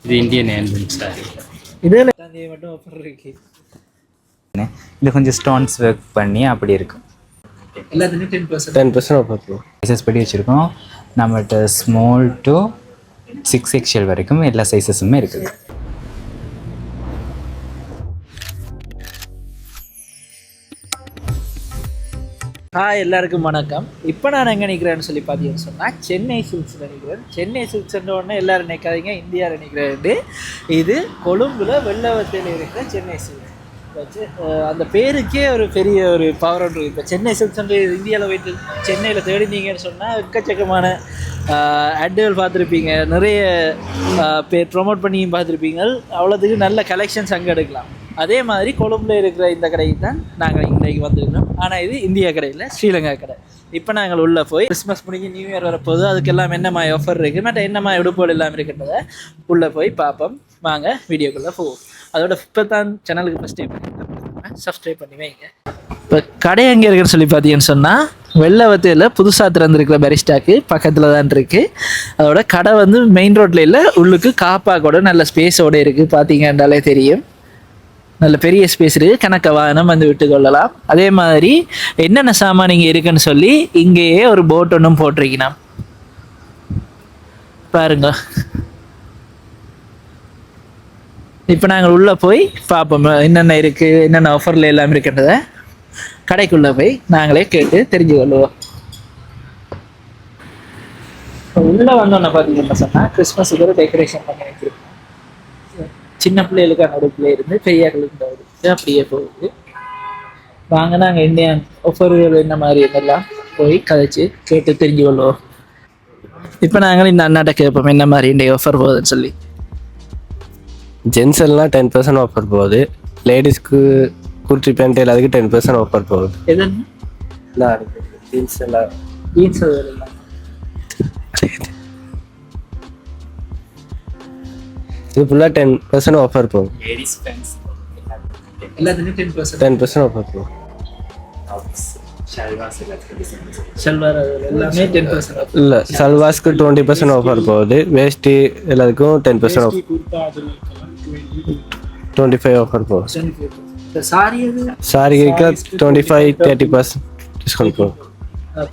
இது Indian handloom sorry. இதில் மட்டும் ஆஃபர் இருக்கு. இது கொஞ்சம் ஸ்டோன்ஸ் ஒர்க் பண்ணி அப்படி இருக்கும். எல்லாத்துலேயும் 10% ஆஃபர் ப்ரோ. சைஸஸ் படி வச்சுருக்கோம். நம்மகிட்ட ஸ்மால் டு 6XL வரைக்கும் எல்லா சைஸஸுமே இருக்குது. எல்லாருக்கும் வணக்கம். இப்போ நான் எங்கே நிற்கிறேன்னு சொல்லி பார்த்தீங்கன்னு சொன்னால் சென்னை சில்க்ஸில் நிற்கிறேன். சென்னை சில்க்ஸ்ன்ற உடனே எல்லோரும் நினைக்காதீங்க இந்தியாவில் நிற்கிறேன். இது கொழும்பில் வெள்ளவத்தையில் இருக்கிற சென்னை சில்க்ஸ் வச்சு அந்த பேருக்கே ஒரு பெரிய ஒரு பவர் ஒன்று இருக்குது. இப்போ சென்னை சில்க்ஸ்ன்ற இந்தியாவில் போயிட்டு சென்னையில் தேடினீங்கன்னு சொன்னால் எக்கச்சக்கமான ஆட்கள் பார்த்துருப்பீங்க, நிறைய பேர் ப்ரொமோட் பண்ணியும் பார்த்துருப்பீங்க. அவ்வளோத்துக்கு நல்ல கலெக்ஷன்ஸ் அங்கே எடுக்கலாம். அதே மாதிரி கொழும்பில் இருக்கிற இந்த கடைக்கு தான் நாங்கள் இன்றைக்கு வந்துருக்கோம். ஆனால் இது இந்தியா கடையில் ஸ்ரீலங்கா கடை. இப்போ நாங்கள் உள்ளே போய் கிறிஸ்மஸ் முடிஞ்சு நியூ இயர் வரப்போது அதுக்கெல்லாம் என்ன மாதிரி ஆஃபர் இருக்குது, மற்ற என்ன மாதிரி உடுப்புகள் எல்லாம் இருக்கின்றதை உள்ளே போய் பார்ப்போம். வாங்க வீடியோக்குள்ளே போவோம். அதோட இப்போ தான் சேனலுக்கு ஃபஸ்ட் டைம் சப்ஸ்கிரைப் பண்ணி வைங்க. இப்போ கடை எங்கே இருக்குன்னு சொல்லி பார்த்தீங்கன்னு சொன்னால் வெள்ளவத்தையில் புதுசாக திறந்துருக்கிற பெரிஸ்டாக்கு பக்கத்தில் தான் இருக்குது. அதோட கடை வந்து மெயின் ரோட்டில் இல்லை, உள்ளுக்கு காப்பாக்கோட நல்ல ஸ்பேஸோடு இருக்குது. பார்த்தீங்கன்னாலே தெரியும், நல்ல பெரிய ஸ்பேஸ் இருக்குது. கணக்க வாகனம் வந்து விட்டு கொள்ளலாம். அதே மாதிரி என்னென்ன சாமான் இங்கே இருக்குன்னு சொல்லி இங்கேயே ஒரு போட் ஒன்றும் போட்டிருக்கணும் பாருங்க. இப்போ நாங்கள் உள்ளே போய் பார்ப்போம் என்னென்ன இருக்குது, என்னென்ன ஆஃபரில் எல்லாம் இருக்குன்றதை கடைக்குள்ளே போய் நாங்களே கேட்டு தெரிஞ்சு கொள்வோம். உள்ளே வந்தோன்னே பார்த்தீங்கன்னா சொன்னால் கிறிஸ்மஸுக்கு ஒரு டெக்கரேஷன் பண்ணி வச்சுருக்கோம். சின்ன பிள்ளைகளுக்கான உடுப்புல இருந்து பெரியார்களுக்கு உடுப்பு அப்படியே போகுது. வாங்க நாங்கள் இந்தியன் ஆஃபர்கள் என்ன மாதிரி இதெல்லாம் போய் கதைச்சு கேட்டு தெரிஞ்சு கொள்வோம். இப்போ நாங்கள் இந்த அண்ணாட்ட கேட்போம் என்ன மாதிரி இன்றைய ஆஃபர் போகுதுன்னு சொல்லி. ஜென்ஸ் எல்லாம் 10% ஆஃபர் போகுது. லேடிஸ்க்கு குர்த்தி பேண்ட் எல்லாத்துக்கும் 10% ஆஃபர் போகுது. எதுன்னு ஜீன்ஸ் எல்லாம் ஜீன்ஸ் எல்லாம் இது ஃபுல்லாக 10% ஆஃபர் போகும். லேடிஸ் பேண்ட்ஸ் எல்லாத்துலேயும் 10% ஆஃபர் போகும். ஷல்வார் எல்லாமே 10%. இல்லை, சல்வாஸ்க்கு 20% ஆஃபர் போகுது. வேஷ்டி எல்லாத்துக்கும் 10% ஆஃப் 25 ஆஃபர் போகும். சாரிக்கு 25-30% டிஸ்கவுண்ட் போகும்.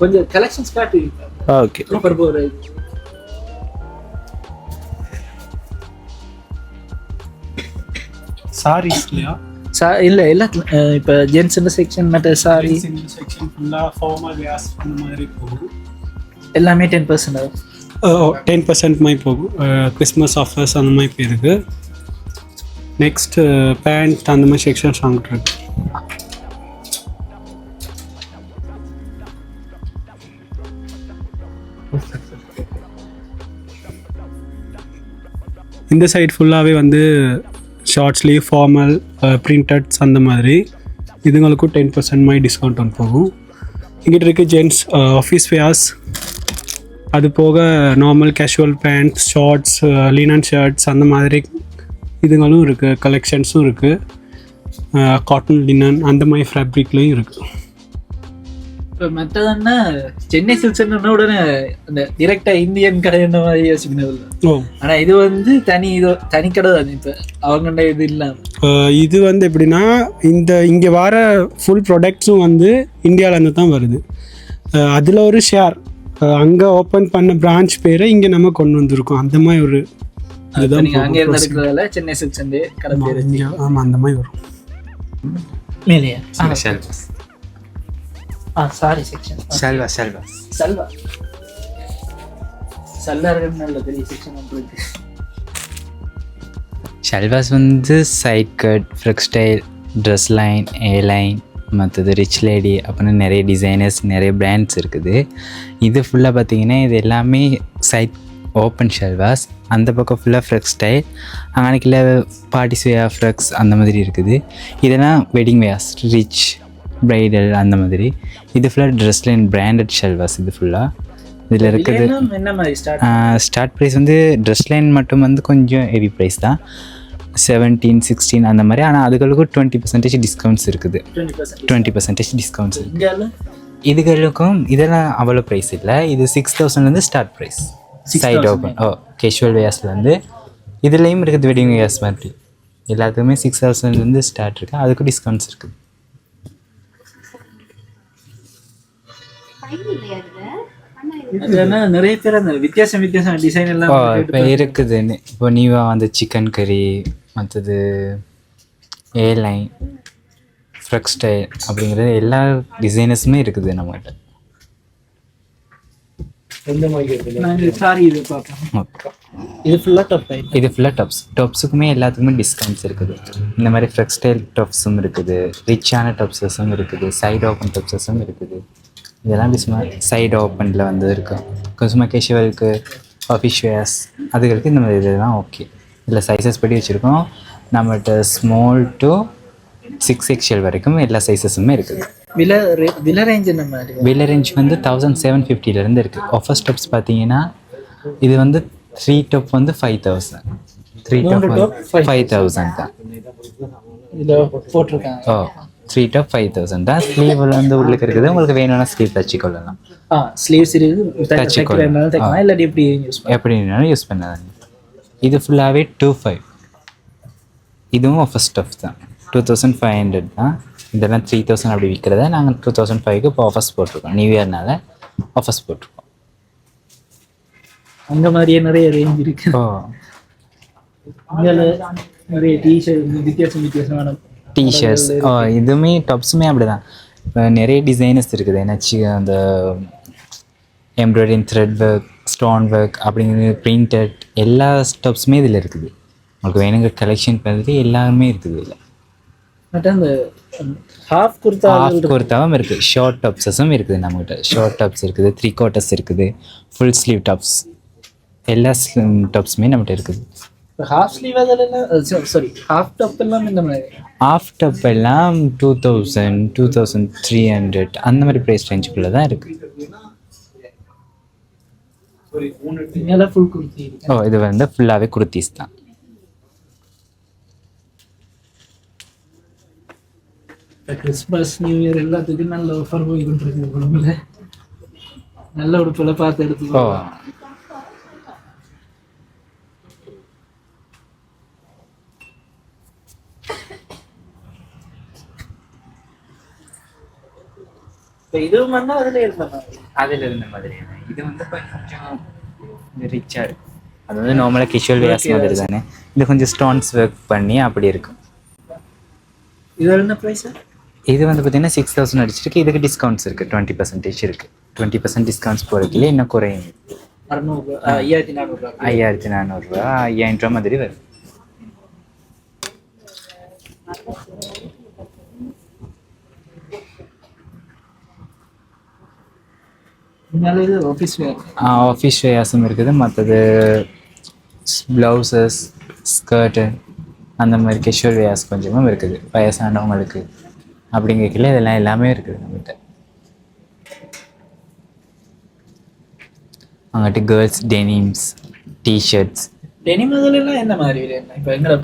கொஞ்சம் கலெக்ஷன்ஸ் காட்டுவீங்க. ஓகே. ஆஃபர் போகுது. சாரீஸ்லையா? இல்லை எல்லாத்துலையும் இப்போ ஜென்ஸ் செக்ஷன் மற்ற சாரி செக்ஷன் ஃபுல்லாக ஃபார்மல் வேர்ஸ் அந்த மாதிரி போகும். எல்லாமே 10%. 10% மாதிரி போகும். கிறிஸ்மஸ் ஆஃபர்ஸ் அந்த மாதிரி போயிருக்கு. நெக்ஸ்ட் பேண்ட் அந்த மாதிரி செக்ஷன்ஸ் வாங்கிட்டு இருக்கு. இந்த சைட் ஃபுல்லாகவே வந்து ஷார்ட் ஸ்லீவ், ஃபார்மல், பிரிண்டட்ஸ் அந்த மாதிரி இதுங்களுக்கும் 10% மாதிரி டிஸ்கவுண்ட் ஒன்று போகும். இங்கிட்ட இருக்குது ஜென்ஸ் ஆஃபீஸ் வேர்ஸ், அது போக normal casual pants, shorts, linen shirts அந்த மாதிரி இதுங்களும் இருக்குது. கலெக்ஷன்ஸும் இருக்குது. காட்டன், லினன் அந்த மாதிரி ஃபேப்ரிக்லேயும் இருக்குது. இப்போ மற்றதுன்னா சென்னை சில்க்ஸ்ன்னு உடனே அந்த டிரெக்டாக இந்தியன் கடை என்ன மாதிரி யோசிக்கணும். ஆனால் இது வந்து தனி கடை தான். இப்போ அவங்கள்ட இது இல்லாமல் இது வந்து எப்படின்னா இங்கே வர ஃபுல் ப்ராடக்ட்ஸும் வந்து இந்தியாவிலேருந்து தான் வருது. அதில் ஒரு ஷேர் அங்கே ஓப்பன் பண்ண பிரான்ச் பேரை இங்கே நம்ம கொண்டு வந்திருக்கோம். அந்த மாதிரி ஒரு இதுதான். அங்கே இருந்து இருக்கிறதால சென்னை சில்க்ஸ் கடை பேர். ஆமாம், அந்த மாதிரி வரும். மேலேயா? சாரி செக்ஷன் சல்வார்கள் நல்ல பெரிய செக்ஷன் உங்களுக்கு. ஷல்வாஸ் வந்து side cut, frock style, dress line, A line, மற்றது ரிச் லேடி அப்படின்னு நிறைய டிசைனர்ஸ், நிறைய பிராண்ட்ஸ் இருக்குது. இது ஃபுல்லாக பார்த்தீங்கன்னா இது எல்லாமே சைட் ஓப்பன் ஷல்வாஸ். அந்த பக்கம் ஃபுல்லாக ஃப்ரெக் ஸ்டைல், அங்கனைக்கில் பார்ட்டிஸ் வேர் ஃப்ரெக்ஸ் அந்த மாதிரி இருக்குது. இதெல்லாம் வெட்டிங் வேர்ஸ், ரிச் பிரைடல் அந்த மாதிரி. இது ஃபுல்லாக ட்ரெஸ் லைன் பிராண்டட் ஷல்வாஸ். இது ஃபுல்லாக இதில் இருக்குது. ஸ்டார்ட் ப்ரைஸ் வந்து ட்ரெஸ் லைன் மட்டும் வந்து கொஞ்சம் ஹெவி ப்ரைஸ் தான், 17-16 அந்த மாதிரி. ஆனால் அதுகளுக்கும் 20% டிஸ்கவுண்ட்ஸ் இருக்குது. 20% டிஸ்கவுண்ட்ஸ் இருக்குது. இதுகளுக்கும் இதெல்லாம் அவ்வளோ ப்ரைஸ் இல்லை. இது 6,000 start price. Side open casual வேர்ஸ்லேருந்து இதுலேயும் இருக்குது வெட்டிங் வேர்ஸ் மாதிரி எல்லாத்துக்குமே 6,000 ஸ்டார்ட் இருக்குது. அதுக்கும் டிஸ்கவுண்ட்ஸ் இருக்குது. அது என்ன நிறைய பேர் அந்த வித்தியாசம் டிசைன் எல்லாம் இப்போ இருக்குதுன்னு இப்போ நியூவாக வந்து சிக்கன் கறி மற்றது ஏர்லைன் ஃப்ரெக் ஸ்டைல் அப்படிங்கிறது எல்லா டிசைனஸுமே இருக்குது நம்மகிட்ட. சாரி இது பார்ப்போம். இது ஃபுல்லாக டாப் டைப். இது ஃபுல்லாக டாப்ஸுக்குமே எல்லாத்துக்குமே டிஸ்கவுண்ட்ஸ் இருக்குது. இந்த மாதிரி ஃப்ரெக் ஸ்டைல் டாப்ஸும் இருக்குது, ரிச்சான டாப்ஸஸும் இருக்குது, சைடு ஓப்பன் டாப்ஸஸும் இருக்குது. இதெல்லாம் சும்மா சைடு ஓப்பனில் வந்து இருக்கும். சும்மா கேஷுவலுக்கு ஆஃபீஸ் வேர்ஸ் அதுகளுக்கு இந்த மாதிரி இதெல்லாம் ஓகே. இதில் சைஸஸ் படி வச்சுருக்கோம். நம்மகிட்ட ஸ்மால் டு 6XL வரைக்கும் எல்லா சைஸஸுமே இருக்குது. விலை ரேஞ்ச் என்ன மாதிரி? விலை ரேஞ்ச் வந்து 1750 இருக்குது. ஆஃபர் ஸ்டாப்ஸ் பார்த்தீங்கன்னா இது வந்து 3 டாப் வந்து 5000, 3 டாப் 5000 தான். இதில் போட்டிருக்காங்க. 3 டாப் 5000 தான். ஸ்லீவில் வந்து உள்ளுக்கு இருக்குது. உங்களுக்கு வேணும்னா ஸ்லீவ் தச்சுக்கொள்ளலாம். ஸ்லீவ்ஸ் இருக்குது, தச்சுக்கொள்ளலாம். இல்லாட்டி எப்படினாலும் யூஸ் பண்ணாதாங்க. இது ஃபுல்லாகவே 2500. இதுவும் ஆஃபர் ஸ்டாப் தான். 2500 தான். இதெல்லாம் 3000 அப்படி விற்கிறத நாங்கள் 2005க்கு இப்போ ஆஃபர்ஸ் போட்டிருக்கோம். நியூ இயர்னால ஆஃபர்ஸ் போட்டிருக்கோம். அந்த மாதிரியே நிறைய ரேஞ்ச் இருக்கு. நிறைய வித்தியாசமான டிஷர்ட்ஸ் இதுவுமே டாப்ஸுமே அப்படி தான். இப்போ நிறைய டிசைனர்ஸ் இருக்குது. ஏன்னாச்சு அந்த embroidering thread work, stone work அப்படிங்கிற பிரிண்டட் எல்லா டாப்ஸுமே இதில் இருக்குது. உங்களுக்கு வேணுங்கிற கலெக்ஷன் பார்த்துட்டு எல்லாருமே இருக்குது இதில். அந்த ஹாஃப் குர்த்தாவும் இருக்குது, ஷார்ட் டாப்ஸஸும் இருக்குது. நம்மகிட்ட ஷார்ட் டாப்ஸ் இருக்குது, 3 quarters இருக்குது, ஃபுல் ஸ்லீவ் டாப்ஸ் எல்லா டாப்ஸுமே நம்மகிட்ட இருக்குது. ஹாஃப் ஸ்லீவ் அதெல்லாம் சாரி ஹாஃப் டாப் எல்லாம் இந்த மாதிரி ஹாஃப் டாப் எல்லாம் 2000, 2300 அந்த மாதிரி ப்ரைஸ் ரேஞ்சுக்குள்ளே தான் இருக்குது. ஃபுல் குர்த்தி. இது வந்து ஃபுல்லாகவே குர்த்திஸ் தான். கிறிஸ்மஸ் நியூ இயர் எல்லாத்துக்கும் நல்ல ஆஃபர் போய் கொண்டிருக்கு. குழம்புல நல்ல உடுப்பில் பார்த்து எடுத்துக்கோ. இதுவும் வந்து அதில் இருந்த மாதிரி இது வந்து கொஞ்சம் ரிச்சாக இருக்கும். அது வந்து நார்மலாக கேஷுவல் வேர்ஸ் மாதிரி தானே. இது கொஞ்சம் ஸ்டோன்ஸ் ஒர்க் பண்ணி அப்படி இருக்கும். இது என்ன ப்ரைஸ்? இது வந்து பார்த்தீங்கன்னா 6000 அடிச்சிருக்கு. இதுக்கு டிஸ்கவுண்ட்ஸ் இருக்குது, 20% இருக்குது. 20% டிஸ்கவுண்ட்ஸ் போகிறதுக்குள்ளே இன்னும் குறையும். 5400 5000 மாதிரி வரும். ஆஃபீஸ் வேர்ஸும் இருக்குது. மற்றது ப்ளவுசஸ், ஸ்கர்ட்டு அந்த மாதிரி கேஷுவல் வேர்ஸ் கொஞ்சமும் இருக்குது. வயசானவங்களுக்கு அப்படிங்கல இதெல்லாம் எல்லாமே இருக்குது நம்மகிட்ட. அங்கிட்டு கேர்ள்ஸ் டெனிம்ஸ், டிஷர்ட்ஸ். டெனிம் அதெல்லாம் என்ன மாதிரி? இப்போ எங்களை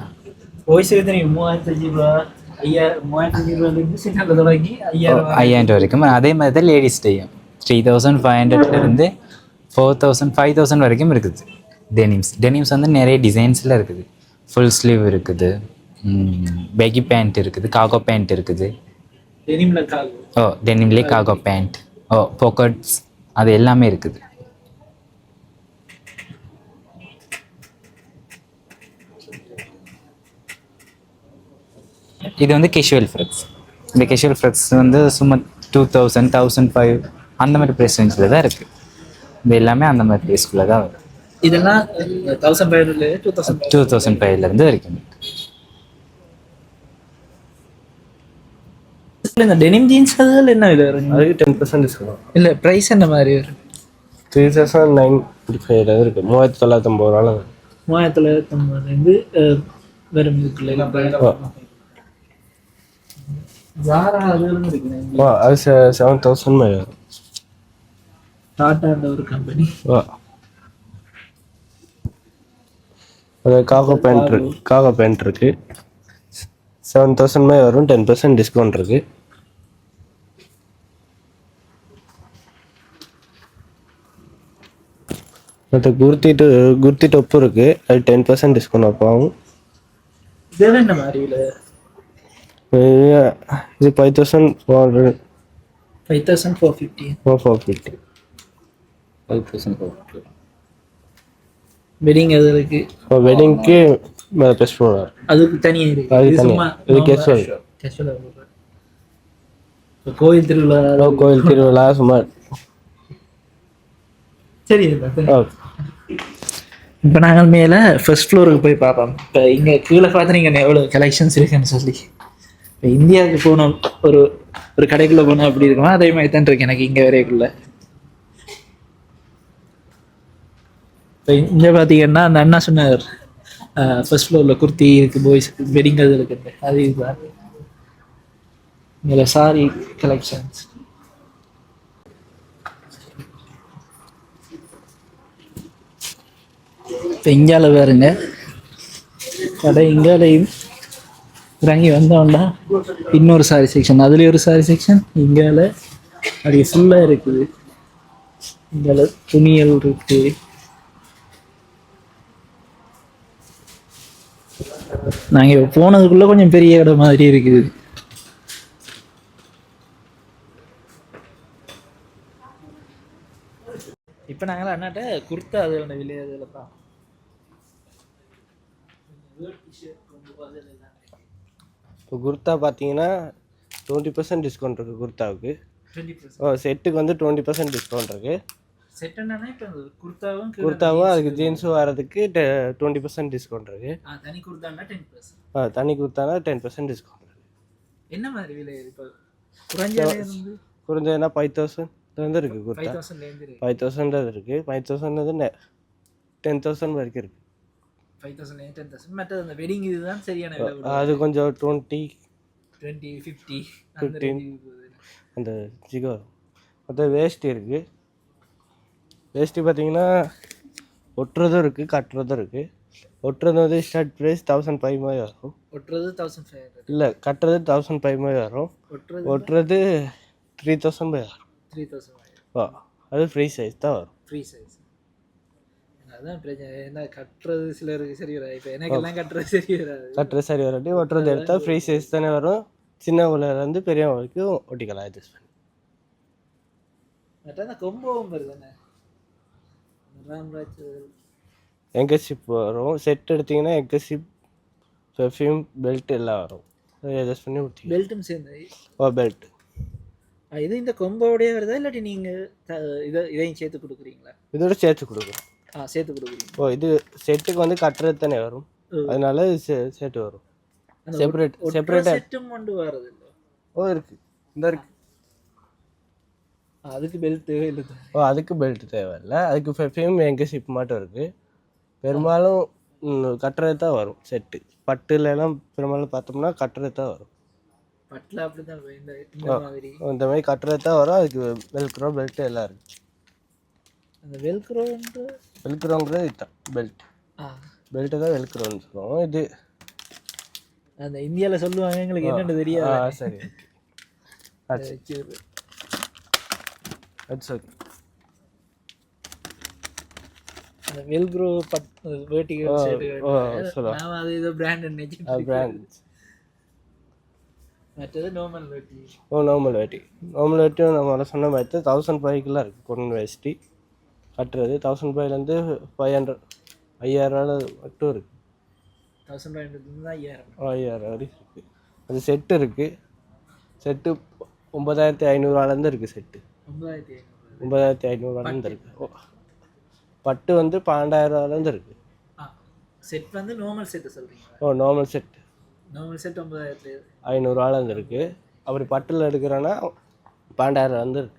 வாய்ஸ் தெரியும் 3500 ரூபா, 3500 ரூபாயிலிருந்து சின்ன தொடங்கி 5000 வரைக்கும். அதே மாதிரி தான் லேடிஸ்டையும் 3500 4000, 5000 வரைக்கும் இருக்குது. டெனிம்ஸ் வந்து நிறைய டிசைன்ஸில் இருக்குது. ஃபுல் ஸ்லீவ் இருக்குது, பேகி பேண்ட் இருக்குது, காகோ பேண்ட் இருக்குது. டெனிம்லேயே காகோ பேண்ட், பாக்கெட்ஸ் அது எல்லாமே இருக்குது. இது வந்து கேஷுவல் ஃப்ரெக்ஸ். இந்த கேஷுவல் ஃப்ரெக்ஸ் வந்து சும்மா 2000, 1500 அந்த மாதிரி ப்ரைஸ் ரேஞ்சில் தான் இருக்குது. இது எல்லாமே அந்த மாதிரி ப்ரைஸ்க்குள்ளே தான் வரும். இதெல்லாம் 2005 வரைக்கும். இந்த டெனிம் ஜீன்ஸ் அதுல என்ன விலை வரும்? அதுக்கு 10% டிஸ்கவுண்ட். இல்லை ப்ரைஸ் என்ன மாதிரி வரும்? 3995 இருக்குது. 3950 ரூபா. 3950 வெறும் இதுக்குள்ள ஜாரா அதுல இருக்குது. அது 7000 மாதிரி. டாடா ஒரு கம்பெனி. அது காகோ பேண்ட் இருக்கு. 7000 மாதிரி வரும். 10% டிஸ்கவுண்ட் இருக்கு. மற்ற குர்த்தி டொப்பு இருக்குது, அது 10% டிஸ்கவுண்ட் வைப்பாங்க. இதெல்லாம் என்ன மாதிரி விலை? இது 5400. 5450. 450. 5,400. வெட்டிங் எது இருக்கு? இப்போ வெட்டிங்க்கு மேலே ப்ளஸ் பண்ணுவார். அதுக்கு தனியாக இருக்கு. அது இது தனியா. சும்மா இது casual. கேஷுவலாக போடுறேன். இப்போ கோயில் திருவிழா கோயில் திருவிழா சும்மா. சரி. இப்போ நாங்கள் மேலே ஃபர்ஸ்ட் ஃப்ளோருக்கு போய் பார்ப்போம். இப்போ இங்கே கீழே பார்த்துனீங்க எவ்வளோ கலெக்ஷன்ஸ் இருக்குன்னு சொல்லி. இப்போ இந்தியாவுக்கு போனோம், ஒரு ஒரு கடைக்குள்ளே போனால் அப்படி இருக்குமா, அதே மாதிரி தான் இருக்கு எனக்கு இங்கே வரைக்குள்ள. இப்போ இங்கே பார்த்தீங்கன்னா அந்த அண்ணா சொன்னார் ஃபர்ஸ்ட் ஃப்ளோரில் குர்த்தி இருக்குது, பாய்ஸ் வெட்டிங் அது இருக்குது, அது இதுதான். இங்கே சாரி கலெக்ஷன்ஸ். இப்போ இங்கால பாருங்க கடை, இங்காலையும் இறங்கி வந்தோம்னா இன்னொரு சாரி செக்ஷன், அதுலேயும் ஒரு சாரி செக்ஷன். இங்கால அது ஃபுல்லாக இருக்குது. இங்கால துணிகள் இருக்கு. நாங்கள் போனதுக்குள்ளே கொஞ்சம் பெரிய இடம் மாதிரி இருக்குது. இப்போ நாங்கள் அண்ணாட்ட குர்த்தா அதில் விலை அதில் தான். இப்போ குர்த்தா பார்த்தீங்கன்னா 20% டிஸ்கவுண்ட் இருக்குது குர்த்தாவுக்கு. 20%. செட்டுக்கு வந்து 20% டிஸ்கவுண்ட் இருக்குது. செட் என்னன்னா இப்போ குர்த்தாவும் குர்த்தாவும் அதுக்கு ஜீன்ஸும் வரதுக்கு 20% டிஸ்கவுண்ட் இருக்குது. தனி குர்த்தானா 10%. தனி குர்த்தானா 10% டிஸ்கவுண்ட் இருக்குது. என்ன மாதிரி விலை இப்போ குறைஞ்சது? குறைஞ்சதுன்னா 5000 இருக்குது குர்த்தா. 5000 5000 இருக்குது. 5000 10,000 வரைக்கும் இருக்குது. 5000 10,000. மற்றது அந்த வெட்டிங் இதுதான் சரியான விலை. அது கொஞ்சம் 20, 50 15 அந்த ஜிகோ. மற்ற வேஷ்டி இருக்குது. வேஷ்டி பார்த்தீங்கன்னா ஒட்டுறதும் இருக்குது, கட்டுறதும் இருக்குது. ஒட்டுறது வந்து ஸ்டார்ட் ப்ரைஸ் 1500 வரும். ஒட்டுறது 1500. இல்லை, கட்டுறது 1500 வரும். ஒட்டுறது 3000 வரும். 3000. அது ஃப்ரீ சைஸ் தான் வரும். Free size. அதான் பிரச்சனை. என்ன கட்டுறது சிலருக்கு சரி வராது. இப்போ எனக்கெல்லாம் கட்டுறது சரி வராது. கட்டுறது சரி வராட்டி ஒட்டுறது எடுத்தால் ஃப்ரீ சைஸ் தானே வரும். சின்னவங்கலேருந்து பெரியவங்க வரைக்கும் ஒட்டிக்கலாம் அட்ஜஸ்ட் பண்ணி. மற்ற அந்த கொம்போவும் வருதுண்ணே. ராம்ராஜ் எங்கஷிப் வரும். செட் எடுத்திங்கன்னா எங்கஷிப், பெர்ஃப்யூம், பெல்ட் எல்லாம் வரும். அட்ஜஸ்ட் பண்ணி ஒட்டி. பெல்ட்டும் சேர்ந்து. பெல்ட் இது இந்த கொம்போடையே வருதா இல்லாட்டி நீங்கள் இதையும் சேர்த்து கொடுக்குறீங்களா? இதோட சேர்த்து கொடுக்கும். சேர்த்து கொடுக்குறீங்க. இது செட்டுக்கு வந்து கட்டுறது தானே வரும், அதனால சேர்த்து வரும். செப்பரேட்டாக செட்டும் கொண்டு வரது இல்லை. இருக்கு. இந்த இருக்கு. அதுக்கு பெல்ட் தேவையில்லை. அதுக்கு பெல்ட் தேவையில்லை. அதுக்கு பெர்ஃப்யூம் எங்கஷிப் மட்டும் இருக்குது. பெரும்பாலும் கட்டுறது தான் வரும் செட்டு. பட்டுலலாம் பெரும்பாலும் பார்த்தோம்னா கட்டுறது தான் வரும். பட்டில் அப்படி தான் இந்த மாதிரி கட்டுறது தான் வரும். அதுக்கு வெல்க்ரோ பெல்ட் எல்லாம் இருக்குது. அந்த வெல்க்ரோங்கிறது இதுதான் பெல்ட். பெல்ட்டு தான் வெல்க்ரோன்னு சொல்லுவோம். இது அந்த இந்தியாவில் சொல்லுவாங்க, எங்களுக்கு என்னென்னு தெரியாது. சரி, அந்த வெல்க்ரோ வேர்ட்டிகல் அது ஏதோ பிராண்ட் பிராண்ட். மற்றது நார்மல் வேட்டி. நார்மல் வேட்டியும் நம்ம சொன்ன மாதிரி 1500 இருக்குது. பொண்ணு வேஷ்டி கட்டுறது 1500 500 5000 மட்டும் இருக்குது. 5000 வரைக்கும் இருக்குது. அது செட்டு இருக்குது. செட்டு 9500 இருக்குது. செட்டு 9500 இருக்குது. பட்டு வந்து 12000 இருக்குது. செட் வந்து நார்மல் செட்டு சொல்கிறீங்க? Normal set. நார்மல் செட் 9500 இருக்குது. அப்படி பட்டில் எடுக்கிறோன்னா 12000 இருக்குது.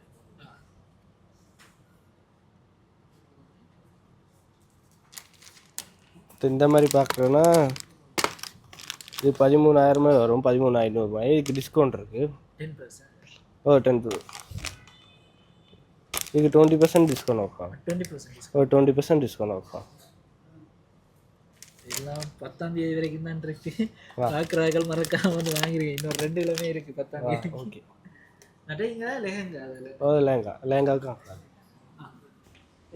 இந்த மாதிரி பார்க்குறோன்னா இது 13000 வரும். 13500. இதுக்கு டிஸ்கவுண்ட் இருக்குது. 10%. இதுக்கு 20% டிஸ்கவுண்ட் வைப்பாங்க. 20% டிஸ்கவுண்ட் வைப்பாங்க. எல்லாம் 10ஆம் தேதி வரைக்கும் தான் இருக்கு. பார்க்குறார்கள் மறக்காம வந்து வாங்கிருக்கேன். இன்னொரு 2 கிலோமே இருக்குது 10ஆம் தேதி. ஓகே. நட்டைங்க லெஹங்கா. லெஹங்காவுக்கு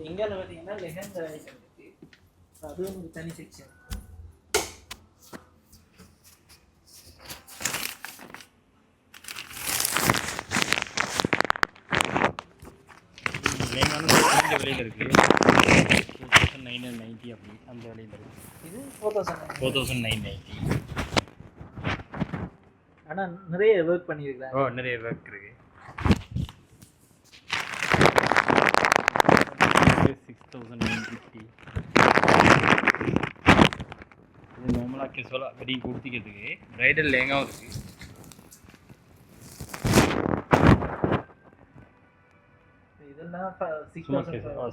இங்கே பார்த்தீங்கன்னா லெஹங்கா இருக்கு, அதுவும் ஒரு தனி செக்ஷன். இந்த விலையில் இருக்குது 2990 அப்படி அந்த விலையில் இருக்குது. இது 4000. 4990. ஆனால் நிறைய ஒர்க் பண்ணியிருக்காங்க. ஓ நிறைய ஒர்க் இருக்குது. 6950. இது நார்மலாக கேஷுவலாக வெட்டிங் கொடுத்திக்கிறதுக்கு ப்ரைடல் லேங்காவும் இருக்குது. இதெல்லாம் சும்மா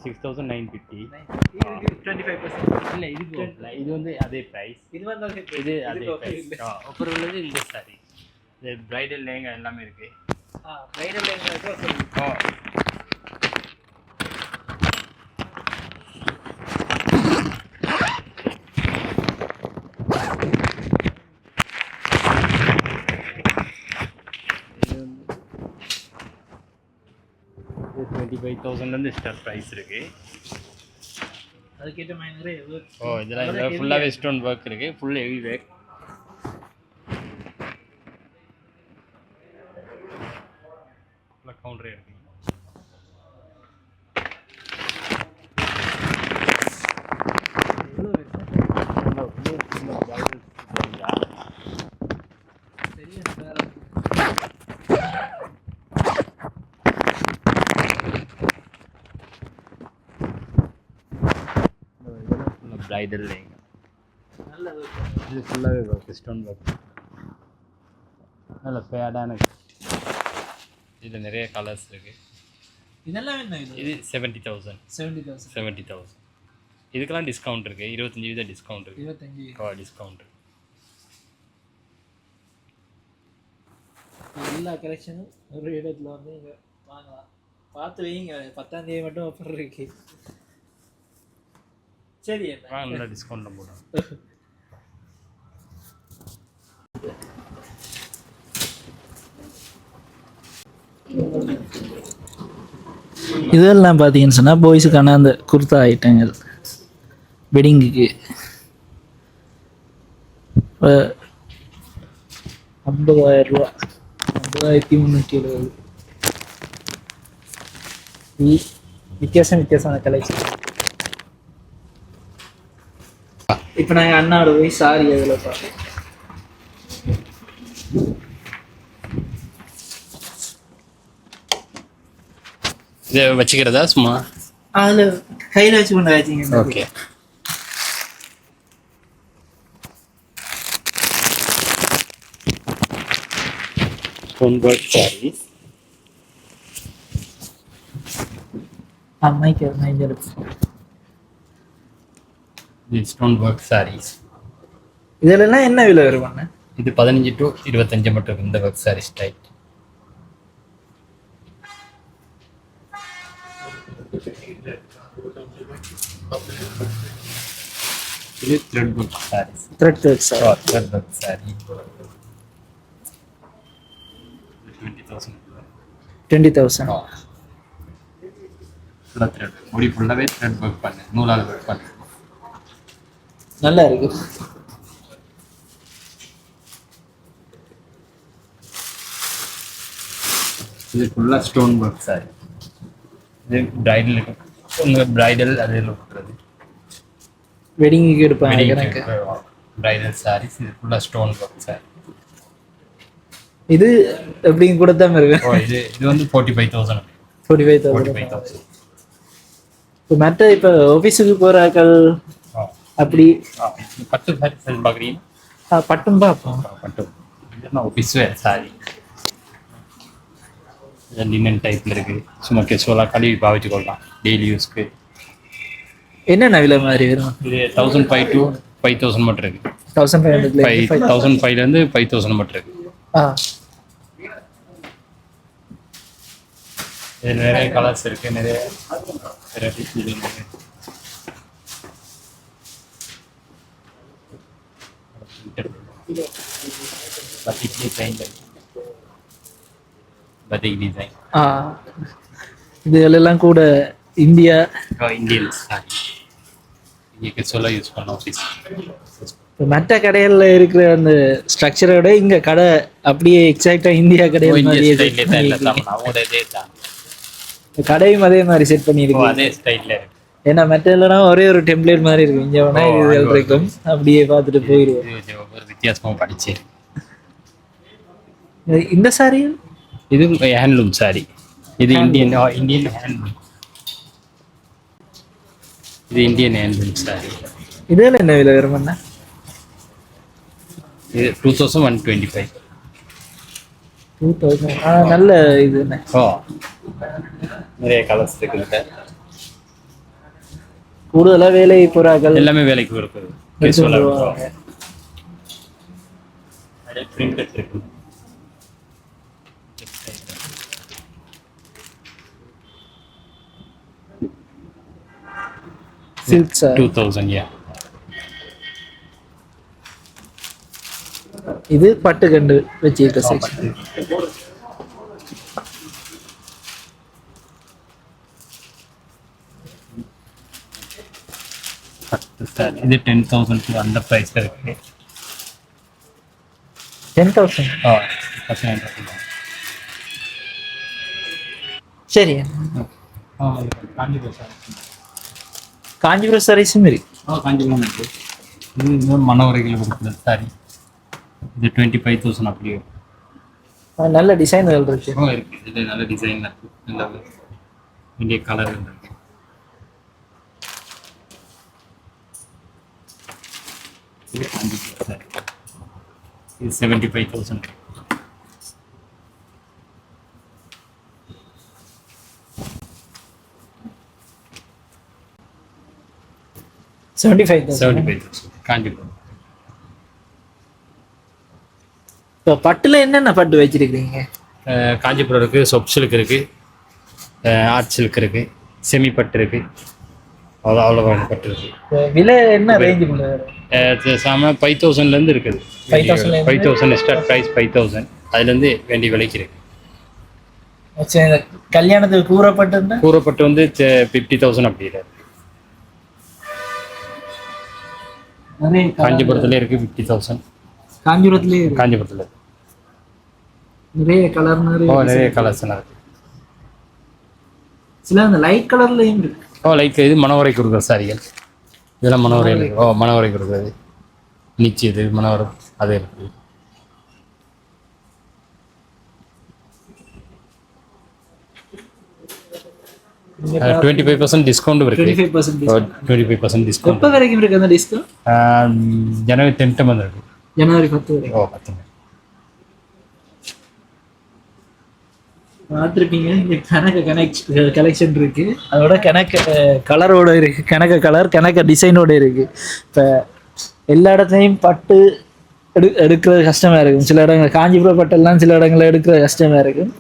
6950. 25%. இல்லை இதுக்கு இது வந்து அதே ப்ரைஸ். இது வந்து இது அதே ப்ரைஸ். அப்புறம் உள்ளது இந்த சாரி, இது ப்ரைடல் லேங்கா எல்லாமே இருக்குது. ப்ரைடல் லேங்கா. ஓ இது வந்து 25,000லேருந்து ஸ்டார்ட் ப்ரைஸ் இருக்குது. அதுக்கேற்ற மாதிரி நிறைய ஒர்க். ஓ இதெல்லாம் ஃபுல்லாகவே ஸ்டோன் ஒர்க் இருக்குது, ஃபுல் ஹெவி ஒர்க். ஃபுல்லாக கவுண்டரே இருக்குது. ப்ரைடல் லேங்கா நல்ல ஒர்க். இது ஃபுல்லாகவே ஒர்க், ஸ்டோன் ஒர்க். நல்ல ஃபேடான. இதில் நிறைய கலர்ஸ் இருக்குது. இதெல்லாம் என்ன இது? இது 70,000. 70,000. 70,000. இதுக்கெல்லாம் டிஸ்கவுண்ட் இருக்குது, 25% டிஸ்கவுண்ட் இருக்குது. 25. டிஸ்கவுண்ட். எல்லா கலெக்ஷனும் ஒரு இடத்துல வந்து இங்கே வாங்கலாம். பார்த்து வைங்க, 10ஆம் தேதி மட்டும் ஆஃபர் இருக்கு. சரி என்ன நல்லா டிஸ்கவுண்ட்டில் போடுறோம். இதெல்லாம் பார்த்தீங்கன்னு சொன்னால் பாய்ஸுக்கான அந்த குர்தா ஐட்டங்கள் வெட்டிங்குக்கு 50,000 ரூபா, 50,370. வித்தியாசமான கலெக்ஷன். இப்போ நாங்கள் அண்ணாவோட போய் சாரி அதில் பார்ப்போம். இதை வச்சுக்கிறதா சும்மா அதில் கையில் வச்சு கொண்டு வச்சிங்க. ஓகே. Stone work saris. இது ஸ்டோன் ஒர்க் சாரீஸ். இதெல்லாம் என்ன விலை வருவாங்க? இது 15 to 25 மட்டும் இருக்கு இந்த ஒர்க் சாரீஸ் டைப். இது thread work saris. Thread work sari. Thread work sari 20,000. 20,000. ஃபுல்லாக த்ரெட் முடி ஃபுல்லாகவே த்ரெட் ஒர்க் பண்ணு, நூலால் ஒர்க் பண்ணு. நல்லா இருக்கு. இது ஃபுல்லாக ஸ்டோன் ஒர்க் சாரி. இது ப்ரைடல், உங்கள் ப்ரைடல் அதில் கொடுக்குறது வெட்டிங்குக்கு எடுப்பாங்க எனக்கு. ப்ரைடல் சாரீஸ். இது ஃபுல்லாக ஸ்டோன் ஒர்க் சாரி. இது எப்படிங்க கூட தான் இருக்கு. ஓ இது வந்து 45,000. 45,000. இப்போ மற்ற இப்போ ஆஃபீஸுக்கு போகிறாக்கள் அப்படி பட்டு சாரி பார்க்குறீங்க? பட்டும் பார்ப்போம். பட்டு இதெல்லாம் ஆஃபீஸ் வேர் சாரி. லினன் டைப்பில் இருக்குது, சும்மா கேஷுவலாக கழுவி பாவிச்சு கொள்ளலாம் டெய்லி யூஸ்க்கு. என்னென்ன விலை மாதிரி வரும்? இது 1,500 to 5,000 மட்டும் இருக்குது. 1,500. 1,500 5,000 மட்டும் இருக்குது. இது நிறைய கலர்ஸ் இருக்குது, நிறைய வெரைட்டிஸ் இருக்குது. Batik design. இதுகளெல்லாம் கூட இந்தியா இந்தியன் சாரி இங்கே சொல்ல யூஸ் பண்ண ஆஃபீஸ். இப்போ மற்ற கடைகளில் இருக்கிற அந்த ஸ்ட்ரக்சரோட இங்கே கடை அப்படியே எக்ஸாக்டாக இந்தியா கடையில் மாதிரியே set ஸ்டைல்லே தான் இல்லை பண்ணியிருக்கீங்க. தான் அவங்களோட இதே தான். கடையும் அதே மாதிரி செட் பண்ணியிருக்கீங்க. அதே ஸ்டைலில் இருக்கு. ஏன்னா மற்ற இல்லைனா ஒரே ஒரு டெம்ப்ளேட் மாதிரி இருக்கும். இங்கே வேணா இது இருக்கும், அப்படியே பார்த்துட்டு போயிடுவோம். இது ஒரு வித்தியாசமாக படிச்சு. இந்த சாரி இது ஹேண்ட்லூம் சாரி. இது இந்தியன் ஹேண்ட்லூம். இது இந்தியன் ஹேண்ட்லூம் சாரி. இதில் என்ன விலை வருமாண்ணா? இது 2125. 2000. நல்ல இது என்ன நிறைய கலர்ஸ் இருக்குது. கூடுதலாக வேலை புறாக்கள் எல்லாமே வேலைக்கு இருக்குது. பிரிண்டட் இருக்கு. Silk sir 2000. இது பட்டு கண்டு வச்சிருக்க செக்ஷன். இது 10,000 அந்த ப்ரைஸ்ல இருக்கு. 10,000. சரி, காஞ்சிபுரம் சாரீஸும் இருக்கு. காஞ்சிபுரம் இருக்கு. இது மனவரைகள் கொடுக்குறது சாரி. இது 25,000 அப்படியே நல்ல டிசைன்கள் இருக்கு. இருக்கு. இது நல்ல டிசைன் இருக்கு. நல்ல இந்திய கலர் இருக்கு. இது காஞ்சிபுரம் சாரி. இது 75,000. காஞ்சிபுரம். இப்போ பட்டுல என்னென்ன பட்டு வச்சிருக்கீங்க? காஞ்சிபுரம் இருக்கு, சொப் சில்க் இருக்கு, ஆர்ட் சில்க் இருக்கு, செமி பட்டு இருக்கு. அவ்வளோ பட்டு இருக்கு. விலை என்ன ரேஞ்சுக்குள்ள? 5,000 இருக்குது. 5,000 ஸ்டார்ட் ப்ரைஸ். 5,000 அதுலேருந்து வேண்டிய விலைக்கு இருக்கு. கல்யாணத்துக்கு கூறப்பட்டு வந்து 50,000 அப்படி இருக்கு. காஞ்சிபுரத்துல இருக்கு 50,000. காஞ்சிபுரத்துல நிறைய கலர் நிறைய கலர்ஸ் எல்லாம் இருக்கு. சில அந்த லைட் கலர்லயும் இருக்கு. லைட் இது மனவரை கொடுக்குற சாரிகள். இதெல்லாம் மனவரை. மனவரை கொடுக்குறது நிச்சயம். இது மனவரம் அது இருக்கு. $25% டிஸ்கவுண்ட் இருக்கு. 25% டிஸ்கவுண்ட். எப்போ வரைக்கும் இருக்கு அந்த டிஸ்கவுண்ட்? ஜனவரி 10 இருக்கு. ஜனவரி 10 வரைக்கும். 10. பார்த்துருப்பீங்க. இங்கே கலெக்ஷன் இருக்கு. அதோட கலரோட இருக்கு. கணக்க டிசைனோட இருக்கு. இப்போ எல்லா இடத்துலையும் பட்டு எடுக்கிறது கஷ்டமா இருக்கும். சில இடங்கள் காஞ்சிபுரம் பட்டெல்லாம் சில இடங்களில் எடுக்கிறது கஷ்டமா இருக்கும்.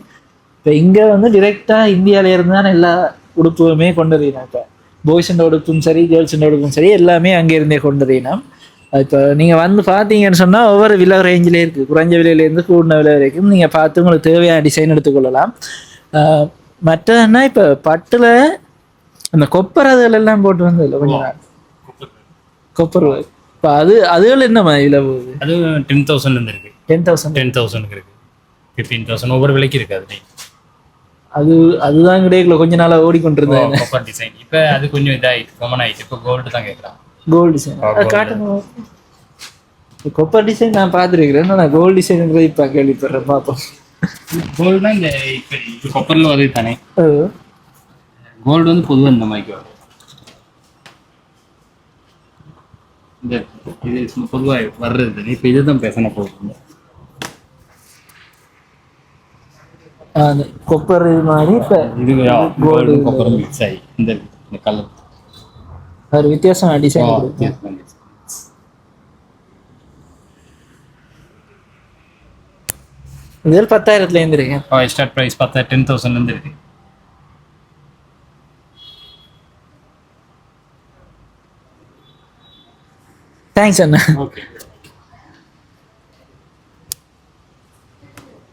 இப்போ இங்கே வந்து டிரெக்டாக இந்தியாவில இருந்து தான் எல்லா உடுப்புமே கொண்டு வரீனா. இப்போ பாய்ஸோட உடுப்பும் சரி, கேர்ள்ஸோட உடுப்பும் சரி, எல்லாமே அங்கே இருந்தே கொண்டு வரீனா. இப்போ நீங்கள் வந்து பார்த்தீங்கன்னு சொன்னால் ஒவ்வொரு விலை ரேஞ்சிலே இருக்குது. குறைஞ்ச விலையிலேருந்து கூடின விலை வரைக்கும் நீங்கள் பார்த்து உங்களுக்கு தேவையான டிசைன் எடுத்துக்கொள்ளலாம். மற்றதுன்னா இப்போ பட்டில் அந்த கொப்பர் அதெல்லாம் போட்டு வந்ததில்ல கொஞ்சம் நாள் கொப்பர். இப்போ அதுகள் என்ன விலை போகுது? அது 10,000 இருக்கு. 10,000 இருக்கு. 15,000 ஒவ்வொரு விலைக்கு இருக்கு. அதுதான் கிடைக்கல. கொஞ்ச நாளா ஓடிக்கொண்டிருந்தேன். கொப்பர் டிசைன் இப்போ அது கொஞ்சம் இதாகிட்டு காமன் ஆகிட்டு. இப்போ கோல்டு தான் கேட்குறான். கோல்டு டிசைன் காட்டுங்க. கொப்பர் டிசைன் நான் பார்த்துருக்கிறேன். நான் கோல்டு டிசைன் இப்போ கேள்விப்படுறேன். பார்ப்போம். கோல்டுனா இந்த இப்போ கொப்பரில் வருது தானே. கோல்டு வந்து பொதுவாக இந்த மாதிரி வரும். இந்த இது பொதுவாக வர்றது தானே. இப்போ இதுதான் பேசணும் போகுது. கொப்பர் இது மாதிரி இப்போ இது கோல்டு கொப்பர் மிக்ஸ் ஆகி இந்த கலர் ஒரு வித்தியாசம் டிசைன். இதில் 10,000 இருக்கு. ஸ்டார்ட் ப்ரைஸ் 10,000 இருக்கு. தேங்க்ஸ் அண்ணா. ஓகே.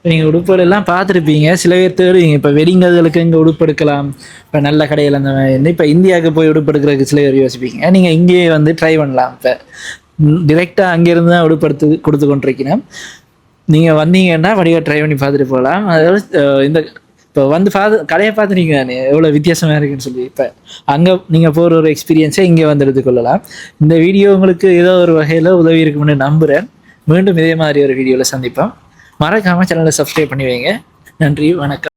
நீங்கள் உடுப்புகள் எல்லாம் பார்த்துருப்பீங்க, சில பேர் தேடுவீங்க. இப்போ வெட்டிங் அதுகளுக்கு இங்கே உடுப்பு எடுக்கலாம், இப்போ நல்ல கடையில் அந்த மாதிரி. இப்போ இந்தியாவுக்கு போய் உடுப்பு எடுக்கிறதுக்கு சில பேர் யோசிப்பீங்க. நீங்கள் இங்கேயே வந்து ட்ரை பண்ணலாம். இப்போ டிரெக்டாக அங்கேருந்து தான் உடுப்பு எடுத்து கொடுத்து கொண்டிருக்கிறேன். நீங்கள் வந்தீங்கன்னா வடிவாக ட்ரை பண்ணி பார்த்துட்டு போகலாம். அதாவது இந்த இப்போ வந்து கடையை பார்த்து நீங்கள் தானே எவ்வளோ வித்தியாசமாக இருக்குன்னு சொல்லி, இப்போ அங்கே நீங்கள் போகிற ஒரு எக்ஸ்பீரியன்ஸை இங்கே வந்து எடுத்துக்கொள்ளலாம். இந்த வீடியோ உங்களுக்கு ஏதோ ஒரு வகையில் உதவி இருக்குன்னு நம்புகிறேன். மீண்டும் இதே மாதிரி ஒரு வீடியோவில் சந்திப்போம். மறக்காமல் சேனலை சப்ஸ்கிரைப் பண்ணி வைங்க. நன்றி, வணக்கம்.